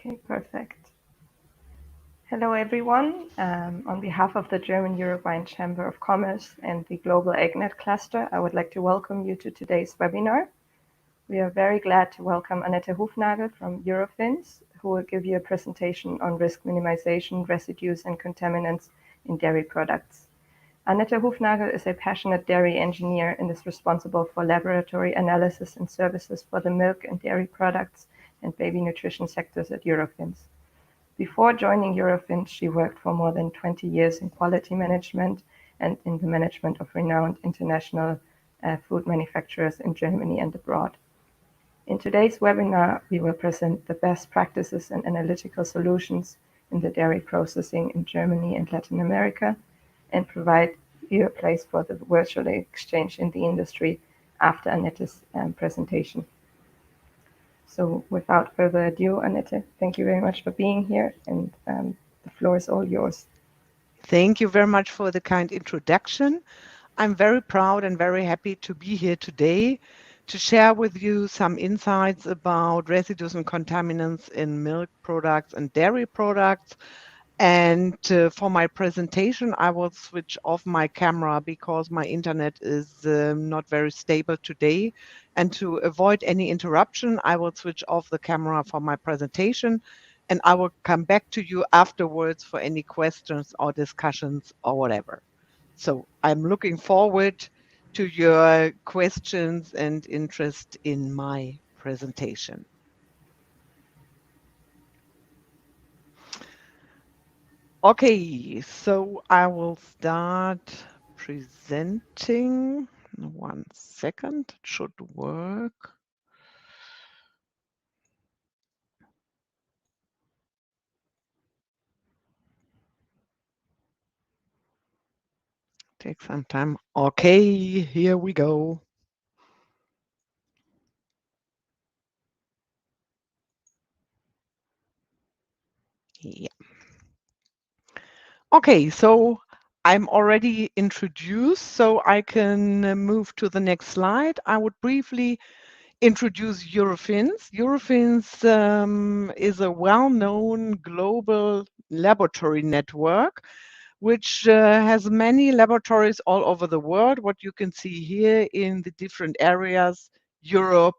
Okay, perfect. Hello, everyone. On behalf of the German European Chamber of Commerce and the Global AgNet cluster, I would like to welcome you to today's webinar. We are very glad to welcome Annette Hufnagel from Eurofins, who will give you a presentation on risk minimization, residues, and contaminants in dairy products. Annette Hufnagel is a passionate dairy engineer and is responsible for laboratory analysis and services for the milk and dairy products and baby nutrition sectors at Eurofins. Before joining Eurofins, she worked for more than 20 years in quality management and in the management of renowned international food manufacturers in Germany and abroad. In today's webinar, we will present the best practices and analytical solutions in the dairy processing in Germany and Latin America, and provide you a place for the virtual exchange in the industry after Annette's presentation. So without further ado, Annette, thank you very much for being here, and the floor is all yours. Thank you very much for the kind introduction. I'm very proud and very happy to be here today to share with you some insights about residues and contaminants in milk products and dairy products. And for my presentation, I will switch off my camera because my internet is not very stable today. And to avoid any interruption, I will switch off the camera for my presentation, and I will come back to you afterwards for any questions or discussions or whatever. So I'm looking forward to your questions and interest in my presentation. Okay, so I will start presenting. 1 second, it should work. Take some time. Okay, here we go. Yeah. Okay, so I'm already introduced, so I can move to the next slide. I would briefly introduce Eurofins. Eurofins is a well-known global laboratory network which has many laboratories all over the world. What you can see here in the different areas: Europe,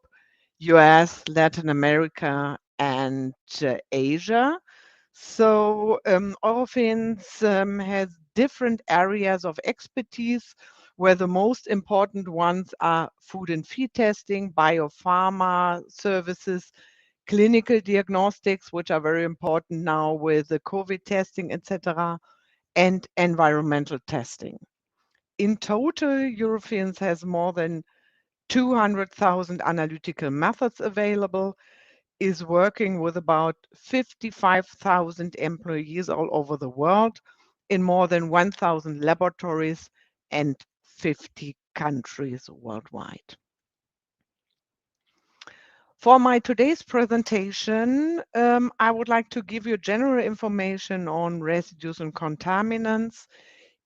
US, Latin America, and Asia. So Eurofins has different areas of expertise, where the most important ones are food and feed testing, biopharma services, clinical diagnostics, which are very important now with the COVID testing, etc., and environmental testing. In total, Eurofins has more than 200,000 analytical methods available, is working with about 55,000 employees all over the world in more than 1,000 laboratories and 50 countries worldwide. For my today's presentation, I would like to give you general information on residues and contaminants,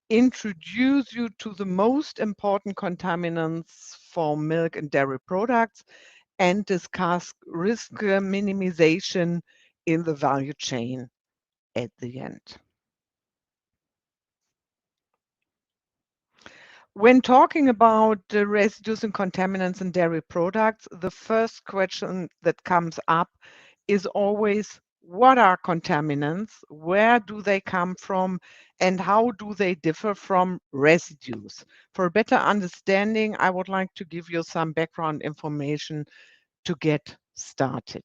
introduce you to the most important contaminants for milk and dairy products, and discuss risk minimization in the value chain at the end. When talking about the residues and contaminants in dairy products, the first question that comes up is always, what are contaminants? Where do they come from? And how do they differ from residues? For a better understanding, I would like to give you some background information to get started.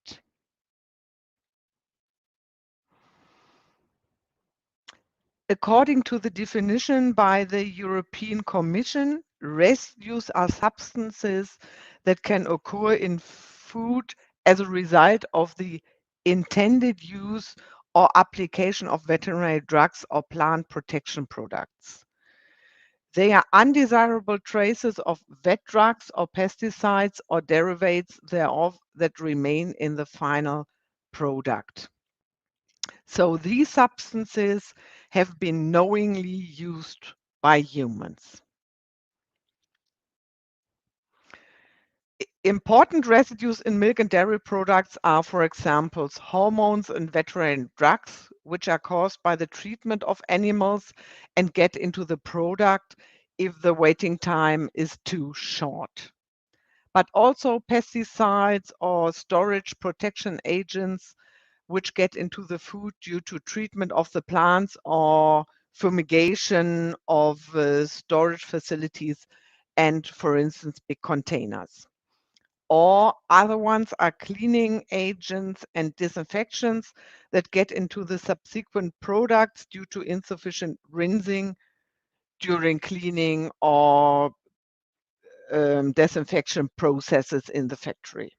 According to the definition by the European Commission, residues are substances that can occur in food as a result of the intended use or application of veterinary drugs or plant protection products. They are undesirable traces of vet drugs or pesticides or derivatives thereof that remain in the final product. So these substances have been knowingly used by humans. Important residues in milk and dairy products are, for example, hormones and veterinary drugs, which are caused by the treatment of animals and get into the product if the waiting time is too short. But also pesticides or storage protection agents, which get into the food due to treatment of the plants or fumigation of storage facilities and, for instance, big containers. Or other ones are cleaning agents and disinfectants that get into the subsequent products due to insufficient rinsing during cleaning or disinfection processes in the factory.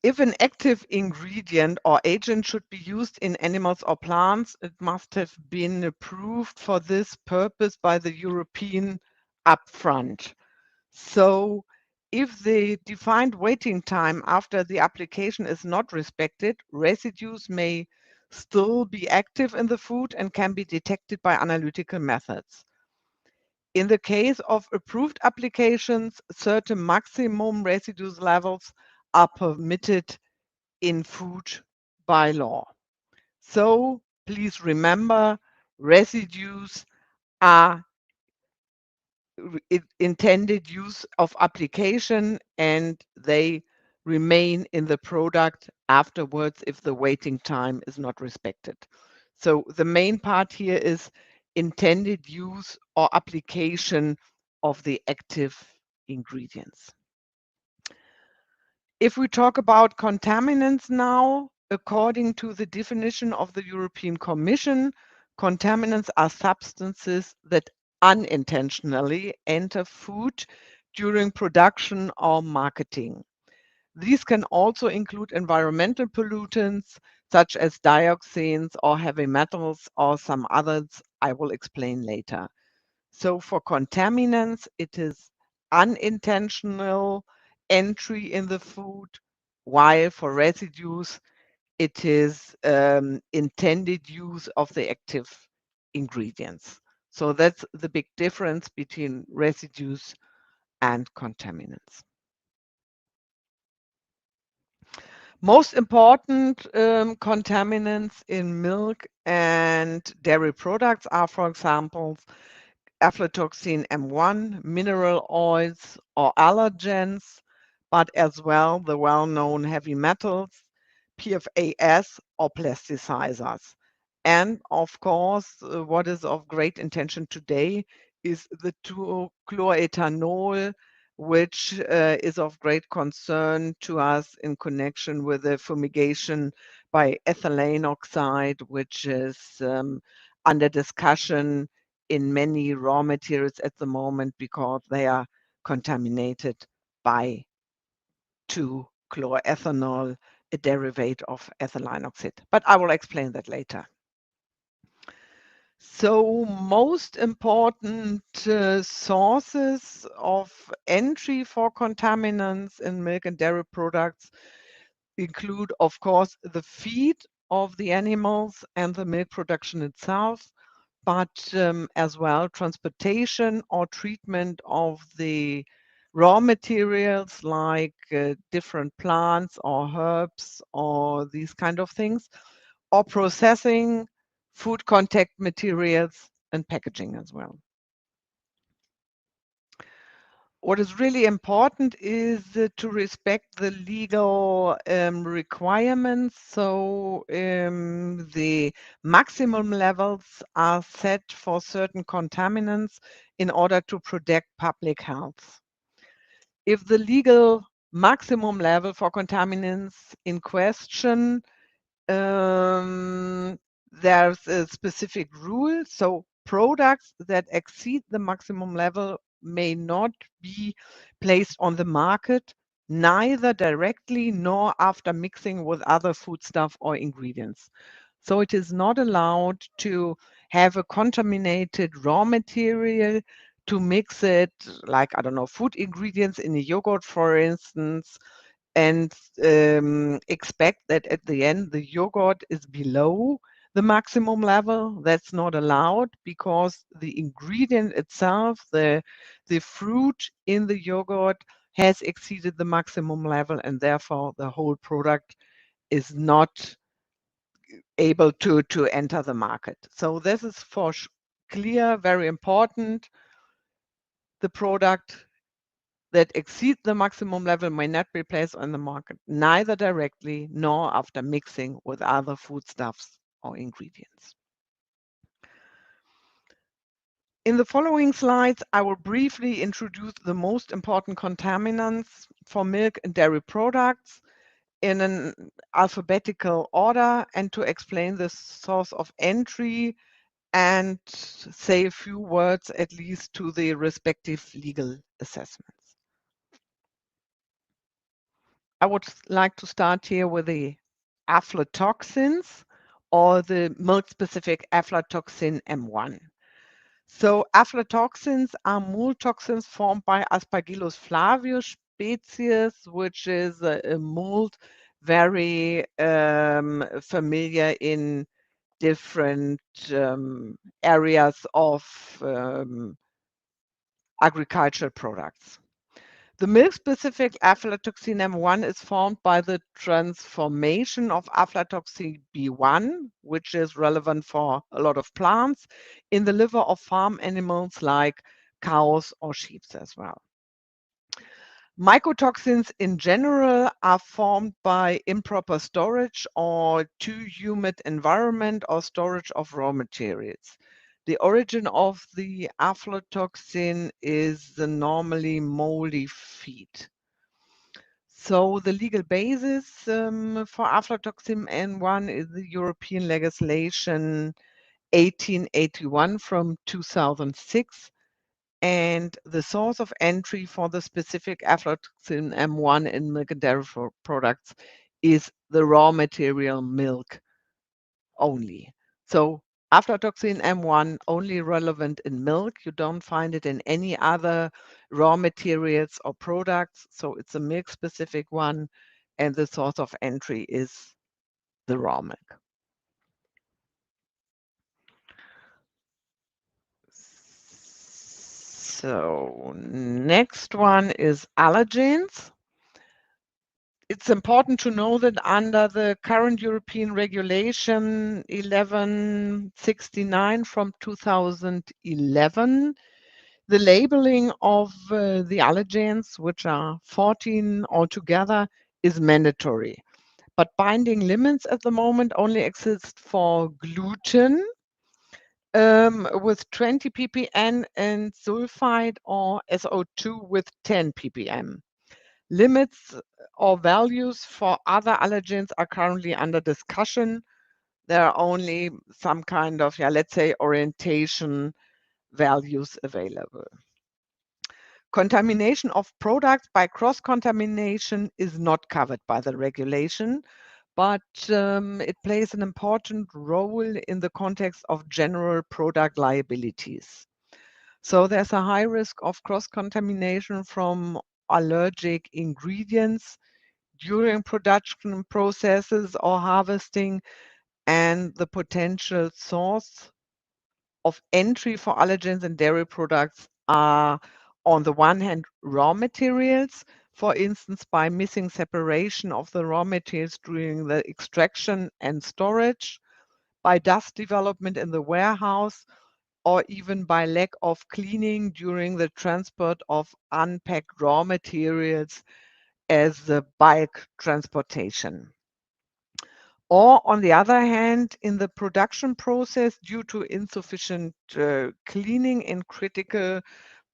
If an active ingredient or agent should be used in animals or plants, it must have been approved for this purpose by the European upfront. So if the defined waiting time after the application is not respected, residues may still be active in the food and can be detected by analytical methods. In the case of approved applications, certain maximum residues levels are permitted in food by law. So please remember, residues are intended use of application and they remain in the product afterwards if the waiting time is not respected. So the main part here is intended use or application of the active ingredients. If we talk about contaminants now, according to the definition of the European Commission, contaminants are substances that unintentionally enter food during production or marketing. These can also include environmental pollutants such as dioxins or heavy metals or some others I will explain later. So for contaminants, it is unintentional entry in the food, while for residues, it is intended use of the active ingredients. So that's the big difference between residues and contaminants. Most important contaminants in milk and dairy products are, for example, Aflatoxin M1, mineral oils or allergens, but as well the well-known heavy metals, PFAS or plasticizers. And of course, what is of great intention today is the 2-chlorethanol, which is of great concern to us in connection with the fumigation by ethylene oxide, which is under discussion in many raw materials at the moment because they are contaminated by 2-chloroethanol, a derivate of ethylene oxide. But I will explain that later. So most important sources of entry for contaminants in milk and dairy products include, of course, the feed of the animals and the milk production itself, but as well transportation or treatment of the raw materials like different plants or herbs or these kind of things, or processing, food contact materials, and packaging as well. What is really important is to respect the legal requirements. So the maximum levels are set for certain contaminants in order to protect public health. If the legal maximum level for contaminants in question, there's a specific rule. So products that exceed the maximum level may not be placed on the market, neither directly nor after mixing with other foodstuff or ingredients. So it is not allowed to have a contaminated raw material to mix it, like, I don't know, food ingredients in a yogurt, for instance, and expect that at the end the yogurt is below the maximum level. That's not allowed because the ingredient itself, the fruit in the yogurt, has exceeded the maximum level, and therefore the whole product is not able to enter the market. So this is for clear, very important. The product that exceeds the maximum level may not be placed on the market, neither directly nor after mixing with other foodstuffs or ingredients. In the following slides, I will briefly introduce the most important contaminants for milk and dairy products in an alphabetical order, and to explain the source of entry and say a few words at least to the respective legal assessments. I would like to start here with the aflatoxins, or the milk-specific aflatoxin M1. So aflatoxins are mold toxins formed by Aspergillus flavus species, which is a mold very familiar in different areas of agricultural products. The milk-specific aflatoxin M1 is formed by the transformation of aflatoxin B1, which is relevant for a lot of plants, in the liver of farm animals like cows or sheep as well. Mycotoxins in general are formed by improper storage or too humid environment or storage of raw materials. The origin of the aflatoxin is the normally moldy feed. So the legal basis for aflatoxin N1 is the European legislation 1881 from 2006, and the source of entry for the specific aflatoxin M1 in milk and dairy products is the raw material milk only. So aflatoxin M1 only relevant in milk. You don't find it in any other raw materials or products. So it's a milk specific one, and the source of entry is the raw milk. So next one is allergens. It's important to know that under the current European regulation 1169 from 2011, the labeling of the allergens, which are 14 altogether, is mandatory. But binding limits at the moment only exist for gluten with 20 ppm and sulfide or SO2 with 10 ppm. Limits or values for other allergens are currently under discussion. There are only some kind of, let's say, orientation values available. Contamination of products by cross-contamination is not covered by the regulation, but it plays an important role in the context of general product liabilities. So there's a high risk of cross-contamination from allergic ingredients during production processes or harvesting, and the potential source of entry for allergens and dairy products are, on the one hand, raw materials, for instance, by missing separation of the raw materials during the extraction and storage, by dust development in the warehouse, or even by lack of cleaning during the transport of unpacked raw materials as the bulk transportation. Or on the other hand, in the production process, due to insufficient cleaning in critical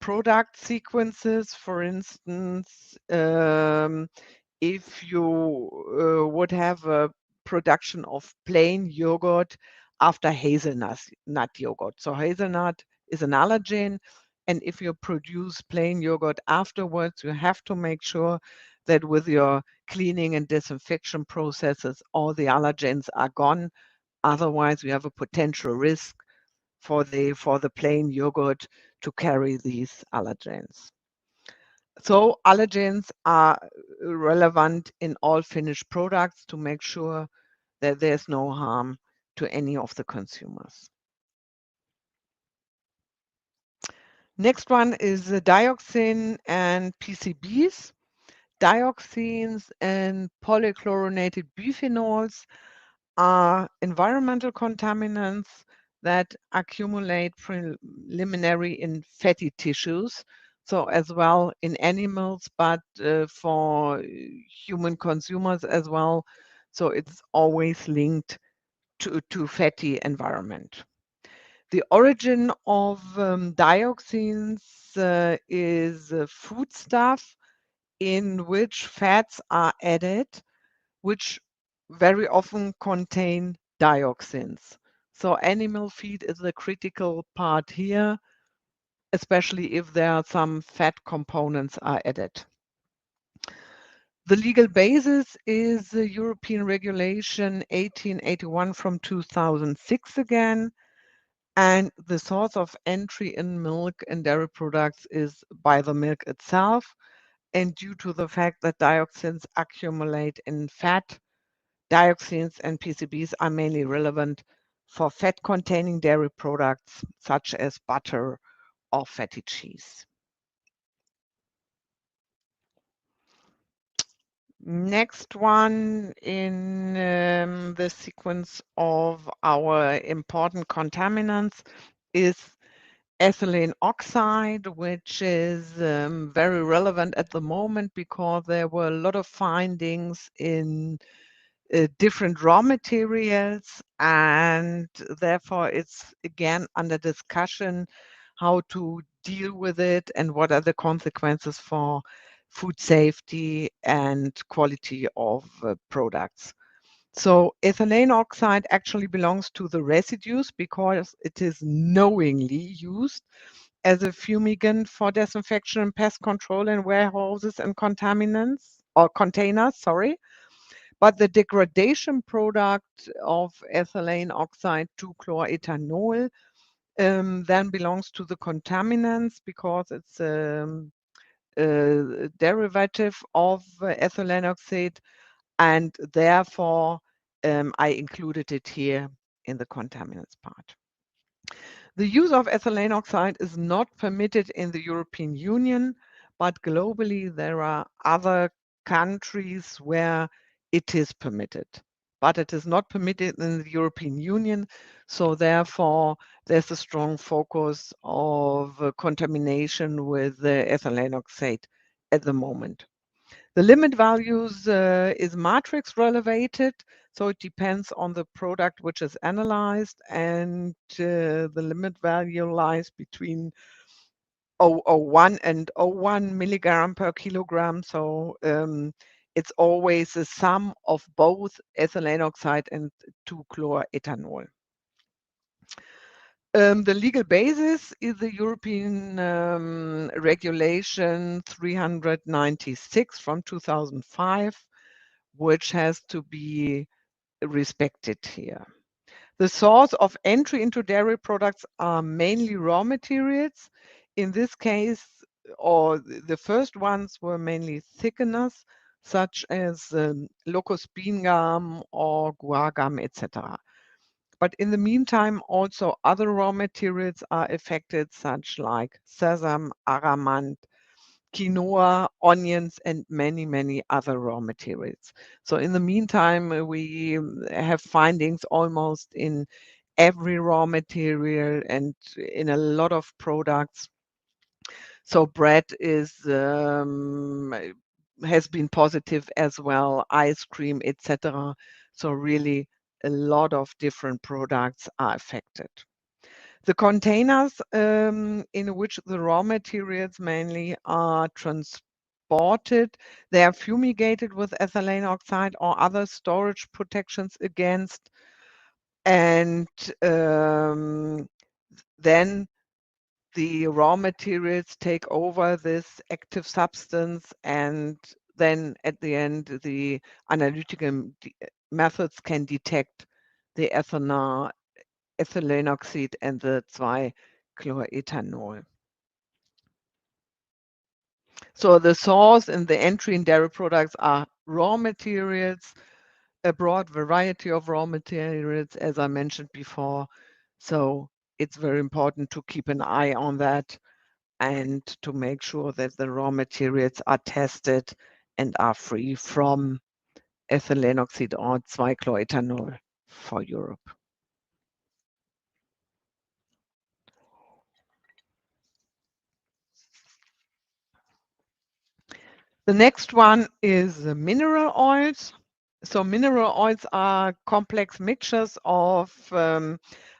product sequences, for instance, if you would have a production of plain yogurt after hazelnut yogurt. So hazelnut is an allergen, and if you produce plain yogurt afterwards, you have to make sure that with your cleaning and disinfection processes, all the allergens are gone. Otherwise, you have a potential risk for the plain yogurt to carry these allergens. So allergens are relevant in all finished products to make sure that there's no harm to any of the consumers. Next one is the dioxin and PCBs. Dioxins and polychlorinated biphenyls are environmental contaminants that accumulate preliminary in fatty tissues, so as well in animals, but for human consumers as well. So it's always linked to fatty environment. The origin of dioxins is foodstuff in which fats are added, which very often contain dioxins. So animal feed is a critical part here, especially if there are some fat components are added. The legal basis is the European Regulation 1881 from 2006 again, and the source of entry in milk and dairy products is by the milk itself. And due to the fact that dioxins accumulate in fat, dioxins and PCBs are mainly relevant for fat-containing dairy products such as butter or fatty cheese. Next one in the sequence of our important contaminants is ethylene oxide, which is very relevant at the moment because there were a lot of findings in different raw materials, and therefore it's again under discussion how to deal with it and what are the consequences for food safety and quality of products. So ethylene oxide actually belongs to the residues because it is knowingly used as a fumigant for disinfection and pest control in warehouses and contaminants or containers, sorry. But the degradation product of ethylene oxide to chloroethanol then belongs to the contaminants because it's a derivative of ethylene oxide, and therefore I included it here in the contaminants part. The use of ethylene oxide is not permitted in the European Union, but globally there are other countries where it is permitted. But it is not permitted in the European Union, so therefore there's a strong focus of contamination with ethylene oxide at the moment. The limit values is matrix relevated, so it depends on the product which is analyzed, and the limit value lies between 0.01 and 0.1 milligram per kilogram. So it's always a sum of both ethylene oxide and 2-chloroethanol. The legal basis is the European Regulation 396 from 2005, which has to be respected here. The source of entry into dairy products are mainly raw materials. In this case, or the first ones were mainly thickeners, such as locust bean gum or guar gum, etc. But in the meantime, also other raw materials are affected, such like sesame, aramant, quinoa, onions, and many, many other raw materials. So in the meantime, we have findings almost in every raw material and in a lot of products. So bread is has been positive as well, ice cream, etc. So really a lot of different products are affected. The containers in which the raw materials mainly are transported, they are fumigated with ethylene oxide or other storage protections against, and then the raw materials take over this active substance, and then at the end the analytical methods can detect the ethylene oxide and the 2-chloroethanol. So the source and the entry in dairy products are raw materials a broad variety of raw materials, as I mentioned before. So it's very important to keep an eye on that and to make sure that the raw materials are tested and are free from ethylene oxide or trichloroethanol for Europe. The next one is mineral oils. So mineral oils are complex mixtures of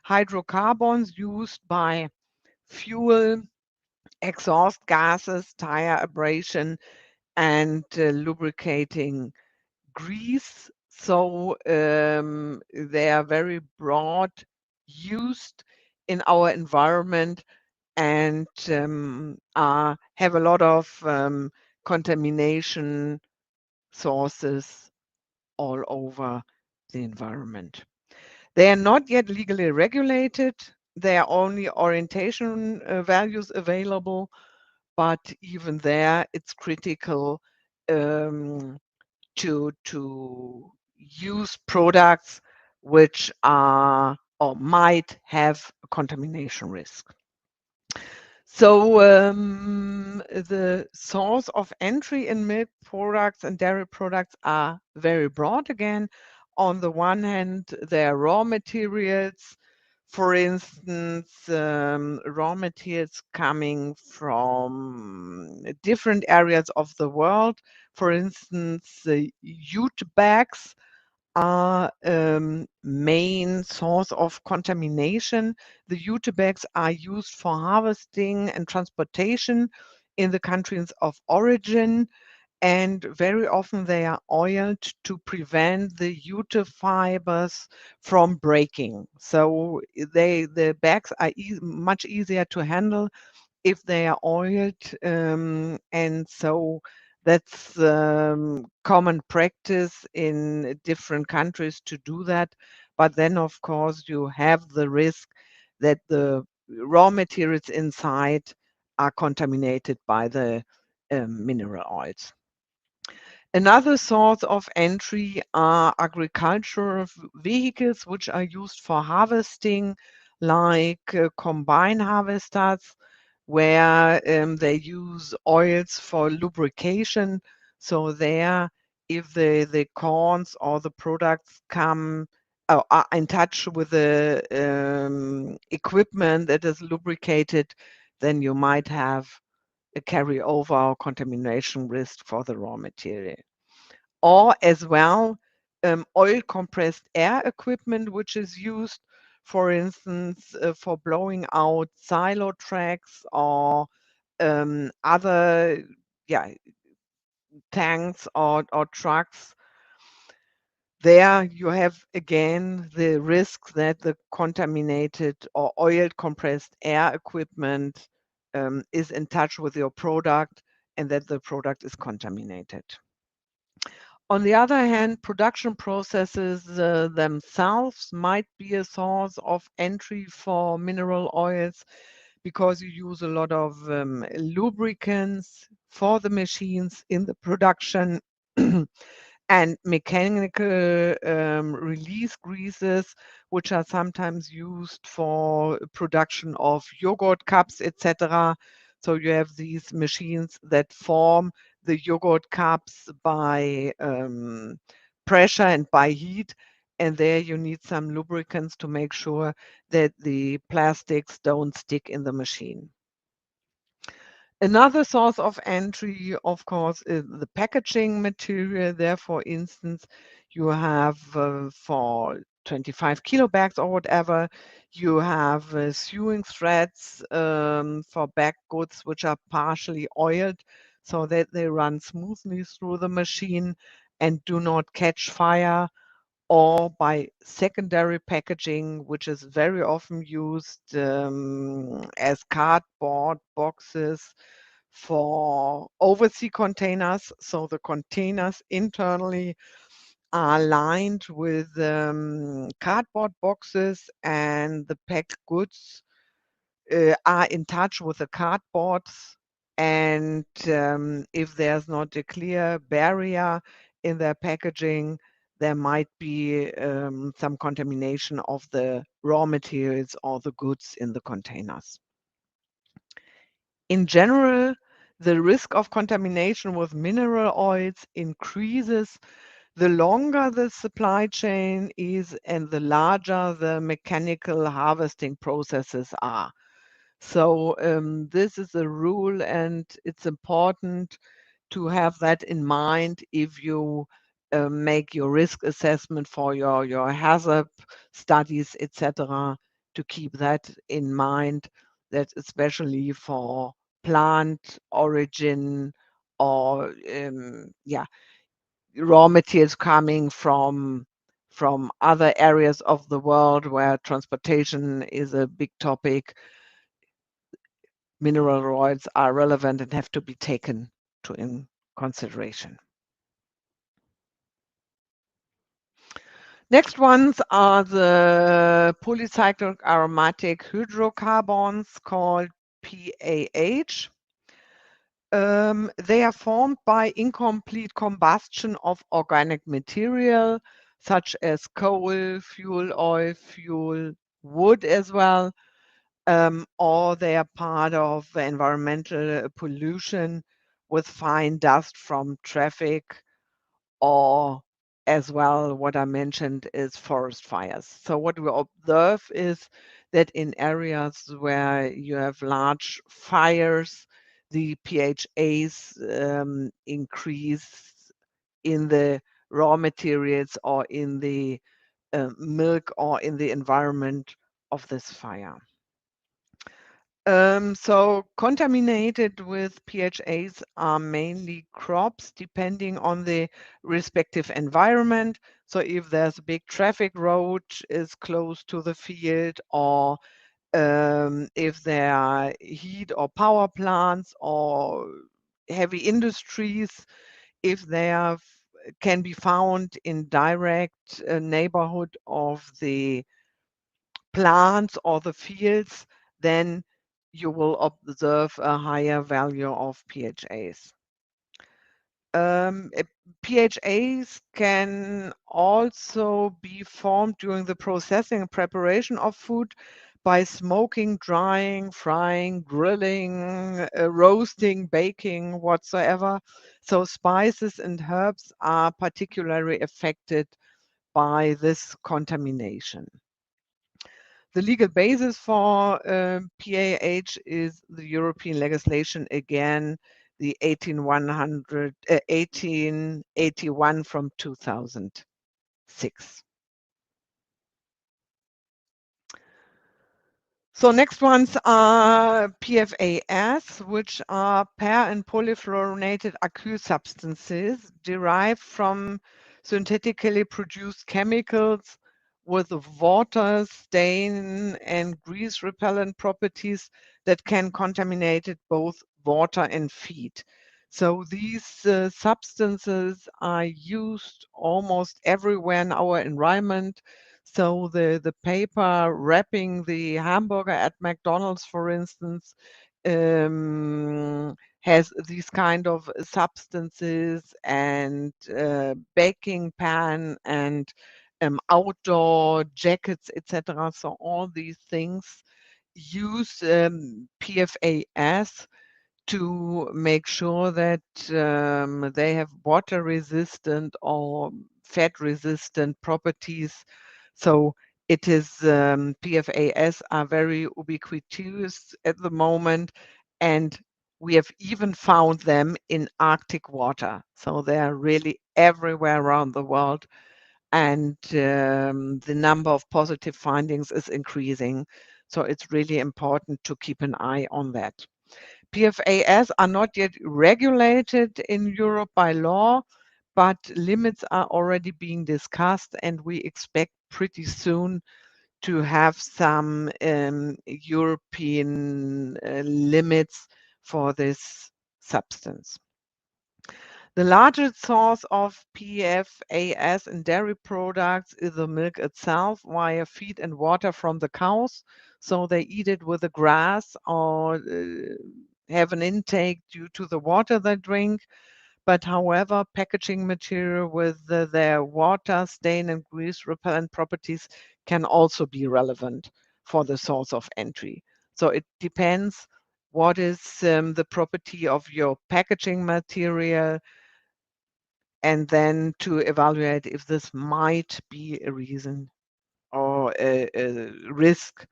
hydrocarbons used by fuel, exhaust gases, tire abrasion, and lubricating grease. So they are very broad used in our environment and have a lot of contamination sources all over the environment. They are not yet legally regulated. There are only orientation values available, but even there, it's critical um, to use products which are or might have a contamination risk. So the source of entry in milk products and dairy products are very broad again. On the one hand, there are raw materials, for instance, raw materials coming from different areas of the world. For instance, the jute bags are main source of contamination. The jute bags are used for harvesting and transportation in the countries of origin, and very often they are oiled to prevent the jute fibers from breaking. So the bags are much easier to handle if they are oiled, and so that's common practice in different countries to do that. But then, of course, you have the risk that the raw materials inside are contaminated by the mineral oils. Another source of entry are agricultural vehicles, which are used for harvesting, like combine harvesters, where they use oils for lubrication. So there, if the corns or the products come are in touch with the equipment that is lubricated, then you might have a carryover or contamination risk for the raw material. Or as well, oil compressed air equipment, which is used, for instance, for blowing out silo tracks or other tanks or trucks. There you have again the risk that the contaminated or oiled compressed air equipment is in touch with your product and that the product is contaminated. On the other hand, production processes themselves might be a source of entry for mineral oils because you use a lot of lubricants for the machines in the production and mechanical release greases, which are sometimes used for production of yogurt cups, etc. So you have these machines that form the yogurt cups by pressure and by heat. And there you need some lubricants to make sure that the plastics don't stick in the machine. Another source of entry, of course, is the packaging material. There, for instance, you have for 25 kilo bags or whatever, you have sewing threads for bag goods which are partially oiled so that they run smoothly through the machine and do not catch fire, or by secondary packaging, which is very often used as cardboard boxes for overseas containers. So the containers internally are lined with cardboard boxes, and the packed goods are in touch with the cardboards. And if there's not a clear barrier in their packaging, there might be some contamination of the raw materials or the goods in the containers. In general, the risk of contamination with mineral oils increases the longer the supply chain is and the larger the mechanical harvesting processes are. So this is a rule, and it's important to have that in mind if you make your risk assessment for your hazard studies, etc., to keep that in mind, that especially for plant origin or raw materials coming from other areas of the world where transportation is a big topic, mineral oils are relevant and have to be taken in consideration. Next ones are the polycyclic aromatic hydrocarbons called PAH. They are formed by incomplete combustion of organic material such as coal, fuel oil, fuel, wood as well, or they are part of environmental pollution with fine dust from traffic, or as well, what I mentioned is forest fires. So what we observe is that in areas where you have large fires, the PHAs increase in the raw materials or in the milk or in the environment of this fire. So contaminated with PHAs are mainly crops depending on the respective environment. So if there's a big traffic road is close to the field, or if there are heat or power plants or heavy industries, if they are, can be found in direct neighborhood of the plants or the fields, then you will observe a higher value of PHAs. PHAs can also be formed during the processing and preparation of food by smoking, drying, frying, grilling, roasting, baking, whatsoever. So spices and herbs are particularly affected by this contamination. The legal basis for PAH is the European legislation, again, the 1881 from 2006. So next ones are PFAS, which are per and polyfluorinated aqueous substances derived from synthetically produced chemicals with water, stain, and grease repellent properties that can contaminate both water and feed. So these substances are used almost everywhere in our environment. So the paper wrapping the hamburger at McDonald's, for instance, has these kind of substances, and baking pan and outdoor jackets, etc. So all these things use PFAS to make sure that they have water resistant or fat resistant properties. So it is PFAS are very ubiquitous at the moment, and we have even found them in Arctic water. So they are really everywhere around the world, and the number of positive findings is increasing. So it's really important to keep an eye on that. PFAS are not yet regulated in Europe by law, but limits are already being discussed, and we expect pretty soon to have some European limits for this substance. The largest source of PFAS in dairy products is the milk itself via feed and water from the cows. So they eat it with the grass or have an intake due to the water they drink. but however, packaging material with their water, stain, and grease repellent properties can also be relevant for the source of entry. So it depends what is the property of your packaging material, and then to evaluate if this might be a reason or a risk,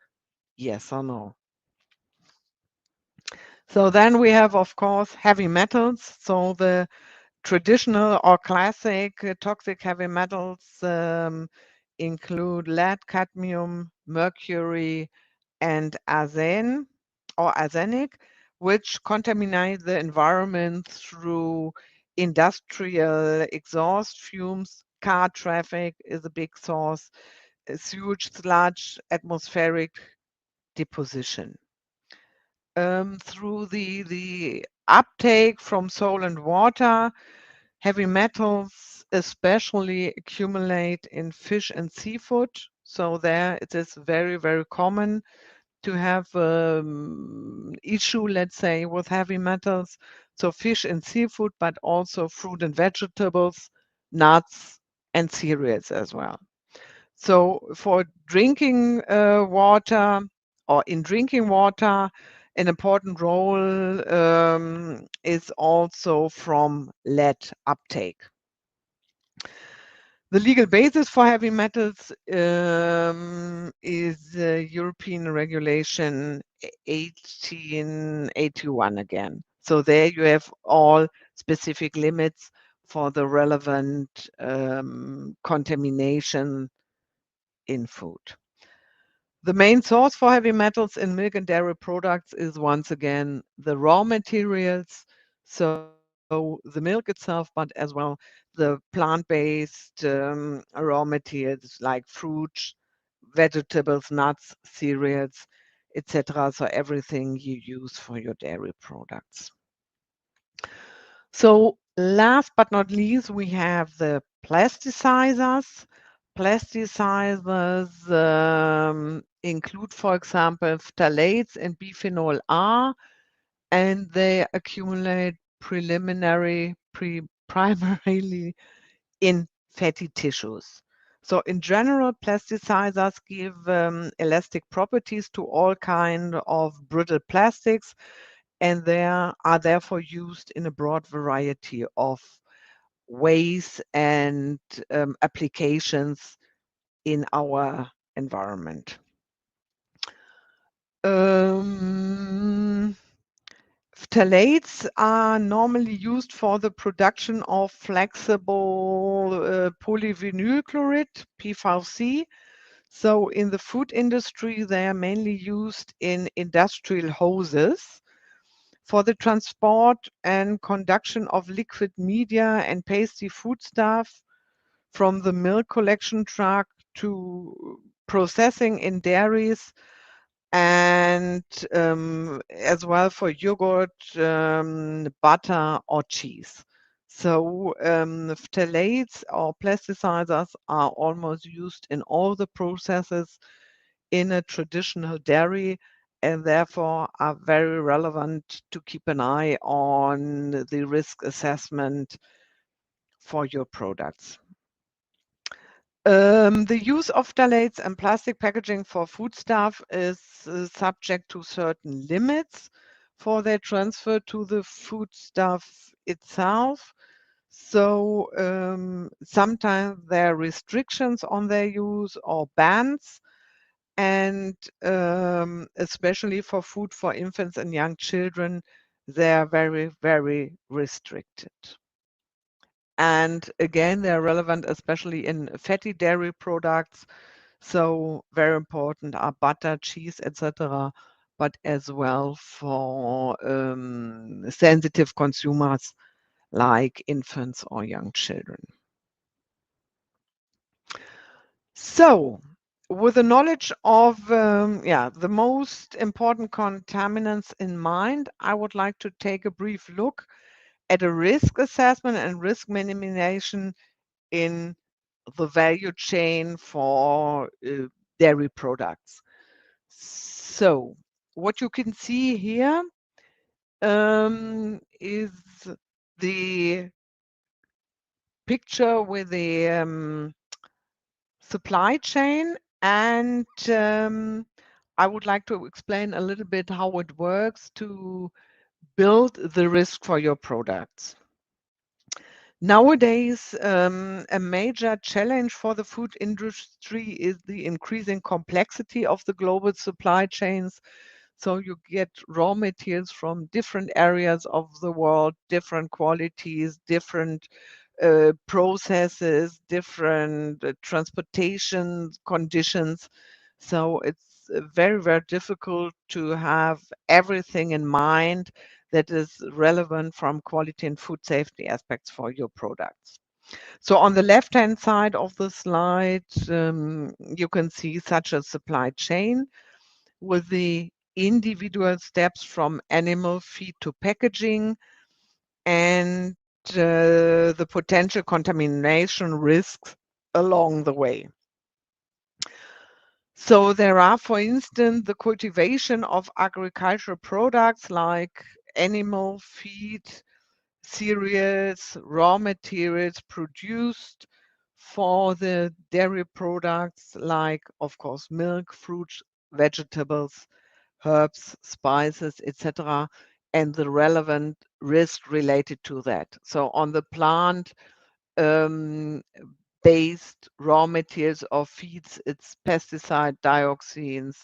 yes or no. So then we have, of course, heavy metals. So the traditional or classic toxic heavy metals include lead, cadmium, mercury, and arsen or arsenic, which contaminate the environment through industrial exhaust fumes. Car traffic is a big source, sewage sludge, atmospheric deposition. Through the uptake from soil and water, heavy metals especially accumulate in fish and seafood. So there it is very, very common to have issue, let's say, with heavy metals. So fish and seafood, but also fruit and vegetables, nuts, and cereals as well. So for drinking water or in drinking water, an important role is also from lead uptake. The legal basis for heavy metals is European Regulation 1881 again. So there you have all specific limits for the relevant contamination in food. The main source for heavy metals in milk and dairy products is once again the raw materials, so the milk itself, but as well the plant-based raw materials like fruit, vegetables, nuts, cereals, etc. So everything you use for your dairy products. So last but not least, we have the plasticizers. Plasticizers include, for example, phthalates and bisphenol A, and they accumulate primarily in fatty tissues. So in general, plasticizers give elastic properties to all kind of brittle plastics, and they are therefore used in a broad variety of ways and applications in our environment. Um, Phthalates are normally used for the production of flexible polyvinyl chloride, PFAS. So in the food industry, they are mainly used in industrial hoses for the transport and conduction of liquid media and pasty foodstuff from the milk collection truck to processing in dairies, and as well for yogurt, butter, or cheese. So phthalates or plasticizers are almost used in all the processes in a traditional dairy, and therefore are very relevant to keep an eye on the risk assessment for your products. The use of phthalates and plastic packaging for foodstuff is subject to certain limits for their transfer to the foodstuff itself. So sometimes there are restrictions on their use or bans, and especially for food for infants and young children, they are very, very restricted. And again, they're relevant, especially in fatty dairy products. So very important are butter, cheese, etc., but as well for sensitive consumers like infants or young children. So with the knowledge of the most important contaminants in mind, I would like to take a brief look at a risk assessment and risk minimization in the value chain for dairy products. So what you can see here is the picture with the supply chain, and I would like to explain a little bit how it works to build the risk for your products. Nowadays, a major challenge for the food industry is the increasing complexity of the global supply chains. So you get raw materials from different areas of the world, different qualities, different processes, different transportation conditions. So it's very, very difficult to have everything in mind that is relevant from quality and food safety aspects for your products. So on the left-hand side of the slide, you can see such a supply chain with the individual steps from animal feed to packaging and the potential contamination risks along the way. So there are, for instance, the cultivation of agricultural products like animal feed, cereals, raw materials produced for the dairy products like, of course, milk, fruits, vegetables, herbs, spices, etc., and the relevant risk related to that. So on the plant um, based raw materials or feeds, it's pesticide, dioxins,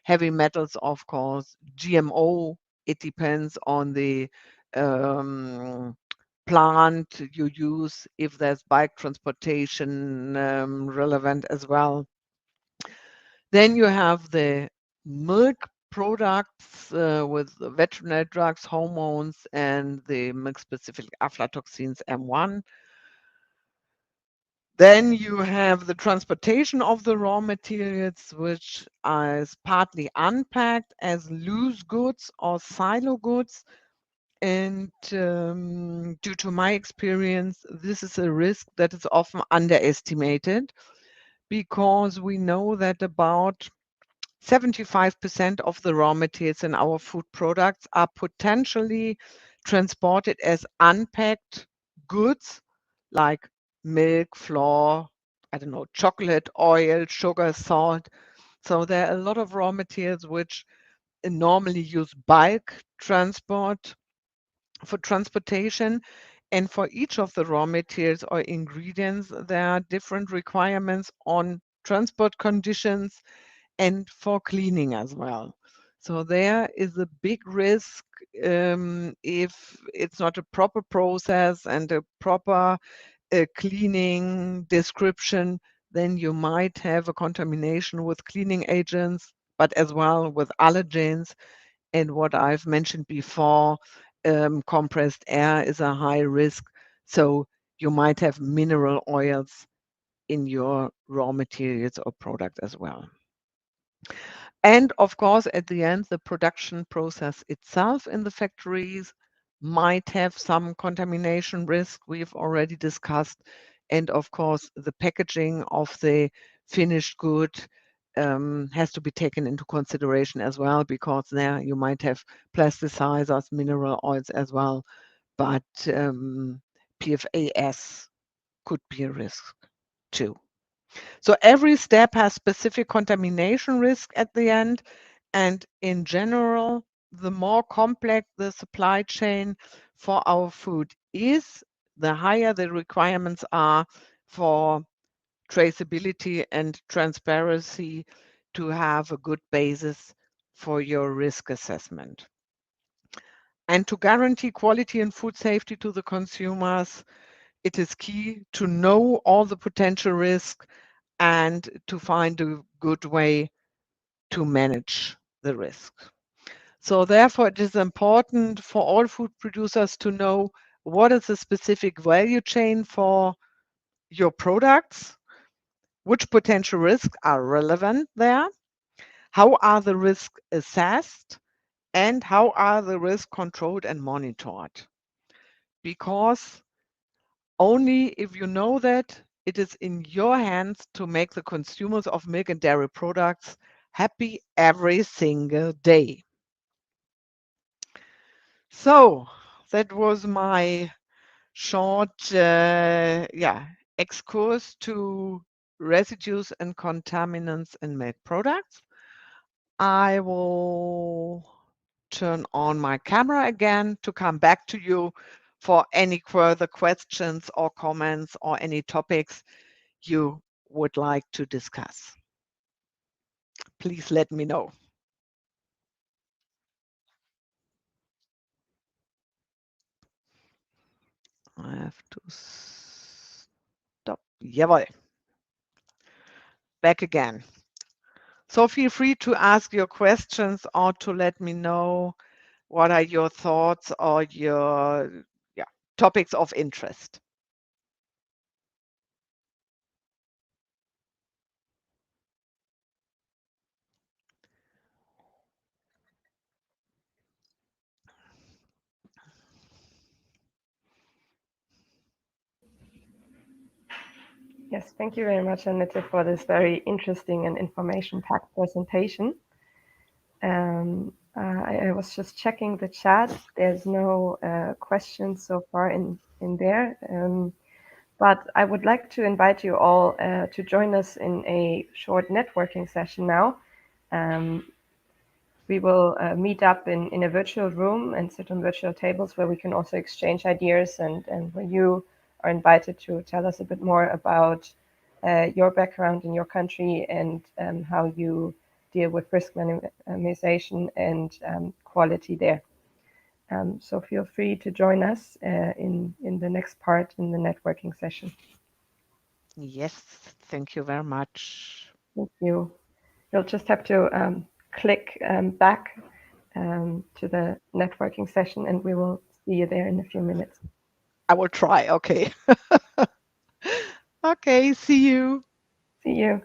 heavy metals, of course, GMO. It depends on the um, plant you use, if there's bike transportation relevant as well. Then you have the milk products with the veterinary drugs, hormones, and the milk-specific aflatoxins M1. Then you have the transportation of the raw materials, which is partly unpacked as loose goods or silo goods. And due to my experience, this is a risk that is often underestimated because we know that about 75% of the raw materials in our food products are potentially transported as unpacked goods like milk, flour, I don't know, chocolate, oil, sugar, salt. So there are a lot of raw materials which normally use bulk transport for transportation. And for each of the raw materials or ingredients, there are different requirements on transport conditions and for cleaning as well. So there is a big risk if it's not a proper process and a proper cleaning description, then you might have a contamination with cleaning agents, but as well with allergens. And what I've mentioned before, compressed air is a high risk. So you might have mineral oils in your raw materials or product as well. And of course, at the end, the production process itself in the factories might have some contamination risk we've already discussed. And of course, the packaging of the finished good has to be taken into consideration as well, because there you might have plasticizers, mineral oils as well. But PFAS could be a risk too. So every step has specific contamination risk at the end. And in general, the more complex the supply chain for our food is, the higher the requirements are for traceability and transparency to have a good basis for your risk assessment. And to guarantee quality and food safety to the consumers, it is key to know all the potential risks and to find a good way to manage the risk. So therefore, it is important for all food producers to know what is the specific value chain for your products, which potential risks are relevant there, how are the risks assessed, and how are the risks controlled and monitored. Because only if you know that, it is in your hands to make the consumers of milk and dairy products happy every single day. So that was my short excursus to residues and contaminants in milk products. I will turn on my camera again to come back to you for any further questions or comments or any topics you would like to discuss. Please let me know. I have to stop. Jawohl. Back again. So feel free to ask your questions or to let me know what are your thoughts or your topics of interest. Yes, thank you very much, Annette, for this very interesting and information-packed presentation. I was just checking the chat. There's no questions so far in there. But I would like to invite you all to join us in a short networking session now. We will meet up in a virtual room and sit on virtual tables where we can also exchange ideas and where you are invited to tell us a bit more about your background in your country and how you deal with risk minimization and quality there. So feel free to join us in the next part in the networking session. Yes, thank you very much. Thank you. You'll just have to click back to the networking session, and we will see you there in a few minutes. I will try. Okay. Okay, see you. See you.